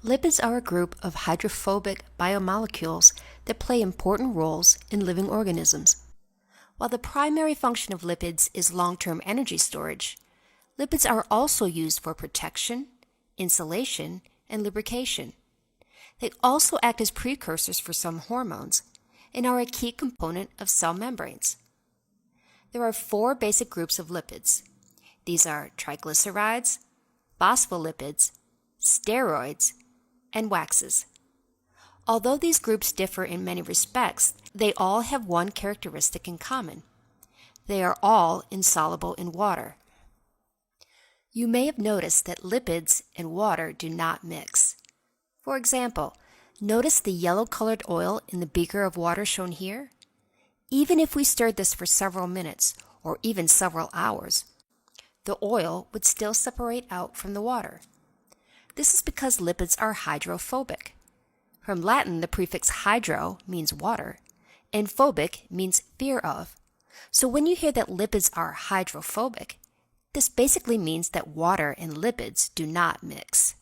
Lipids are a group of hydrophobic biomolecules that play important roles in living organisms. While the primary function of lipids is long-term energy storage, lipids are also used for protection, insulation, and lubrication. They also act as precursors for some hormones and are a key component of cell membranes. There are four basic groups of lipids. These are triglycerides, phospholipids, steroids, and waxes. Although these groups differ in many respects, they all have one characteristic in common. They are all insoluble in water. You may have noticed that lipids and water do not mix. For example, notice the yellow-colored oil in the beaker of water shown here? Even if we stirred this for several minutes, or even several hours, the oil would still separate out from the water. This is because lipids are hydrophobic. From Latin, the prefix hydro means water, and phobic means fear of. So when you hear that lipids are hydrophobic, this basically means that water and lipids do not mix.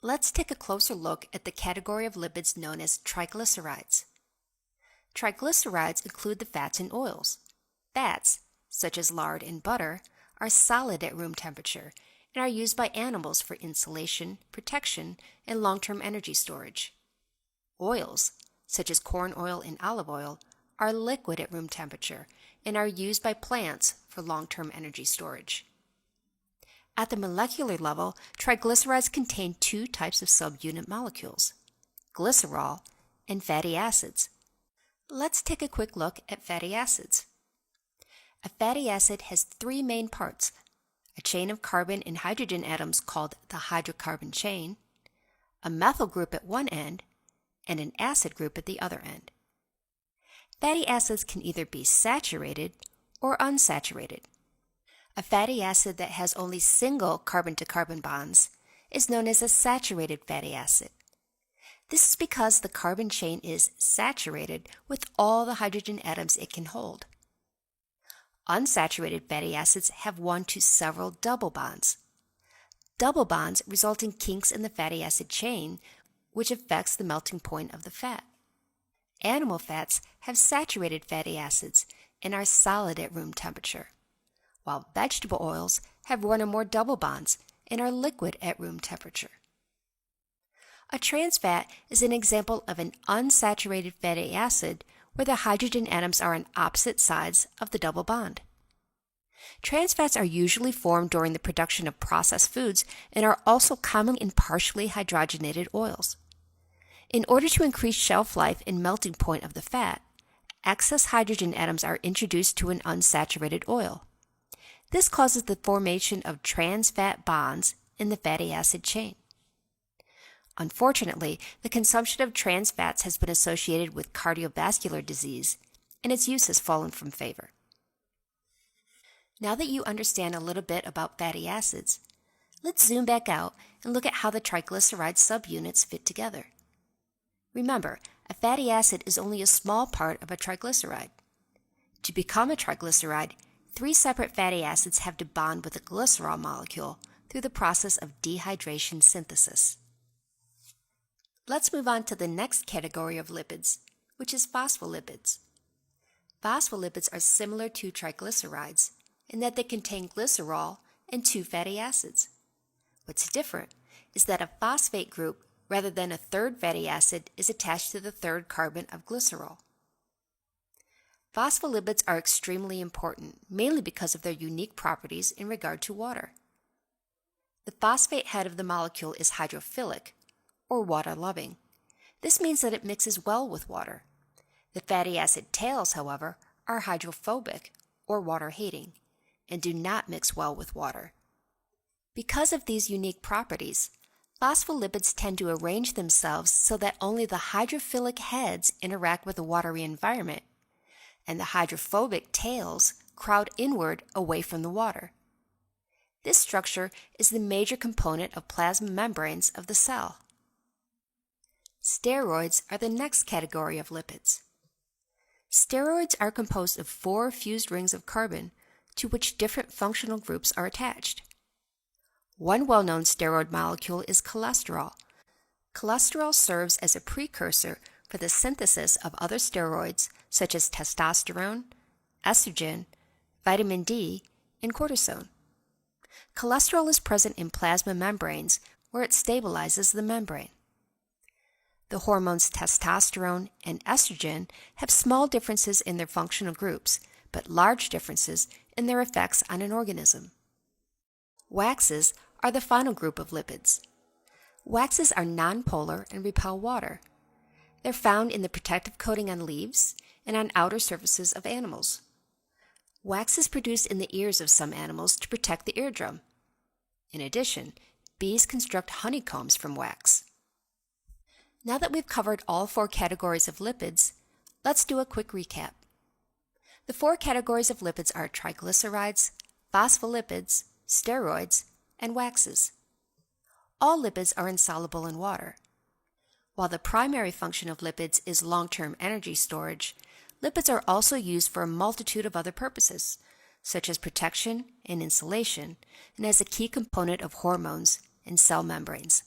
Let's take a closer look at the category of lipids known as triglycerides. Triglycerides include the fats and oils. Fats, such as lard and butter, are solid at room temperature and are used by animals for insulation, protection, and long-term energy storage. Oils, such as corn oil and olive oil, are liquid at room temperature and are used by plants for long-term energy storage. At the molecular level, triglycerides contain two types of subunit molecules, glycerol and fatty acids. Let's take a quick look at fatty acids. A fatty acid has three main parts: a chain of carbon and hydrogen atoms called the hydrocarbon chain, a methyl group at one end, and an acid group at the other end. Fatty acids can either be saturated or unsaturated. A fatty acid that has only single carbon-to-carbon bonds is known as a saturated fatty acid. This is because the carbon chain is saturated with all the hydrogen atoms it can hold. Unsaturated fatty acids have one to several double bonds. Double bonds result in kinks in the fatty acid chain, which affects the melting point of the fat. Animal fats have saturated fatty acids and are solid at room temperature, while vegetable oils have one or more double bonds and are liquid at room temperature. A trans fat is an example of an unsaturated fatty acid where the hydrogen atoms are on opposite sides of the double bond. Trans fats are usually formed during the production of processed foods and are also common in partially hydrogenated oils. In order to increase shelf life and melting point of the fat, excess hydrogen atoms are introduced to an unsaturated oil. This causes the formation of trans fat bonds in the fatty acid chain. Unfortunately, the consumption of trans fats has been associated with cardiovascular disease, and its use has fallen from favor. Now that you understand a little bit about fatty acids, let's zoom back out and look at how the triglyceride subunits fit together. Remember, a fatty acid is only a small part of a triglyceride. To become a triglyceride, three separate fatty acids have to bond with a glycerol molecule through the process of dehydration synthesis. Let's move on to the next category of lipids, which is phospholipids. Phospholipids are similar to triglycerides in that they contain glycerol and two fatty acids. What's different is that a phosphate group rather than a third fatty acid is attached to the third carbon of glycerol. Phospholipids are extremely important, mainly because of their unique properties in regard to water. The phosphate head of the molecule is hydrophilic, or water-loving. This means that it mixes well with water. The fatty acid tails, however, are hydrophobic, or water-hating, and do not mix well with water. Because of these unique properties, phospholipids tend to arrange themselves so that only the hydrophilic heads interact with the watery environment, and the hydrophobic tails crowd inward away from the water. This structure is the major component of plasma membranes of the cell. Steroids are the next category of lipids. Steroids are composed of four fused rings of carbon to which different functional groups are attached. One well-known steroid molecule is cholesterol. Cholesterol serves as a precursor for the synthesis of other steroids such as testosterone, estrogen, vitamin D, and cortisone. Cholesterol is present in plasma membranes where it stabilizes the membrane. The hormones testosterone and estrogen have small differences in their functional groups, but large differences in their effects on an organism. Waxes are the final group of lipids. Waxes are nonpolar and repel water. They're found in the protective coating on leaves and on outer surfaces of animals. Wax is produced in the ears of some animals to protect the eardrum. In addition, bees construct honeycombs from wax. Now that we've covered all 4 categories of lipids, let's do a quick recap. The 4 categories of lipids are triglycerides, phospholipids, steroids, and waxes. All lipids are insoluble in water. While the primary function of lipids is long-term energy storage, lipids are also used for a multitude of other purposes, such as protection and insulation, and as a key component of hormones and cell membranes.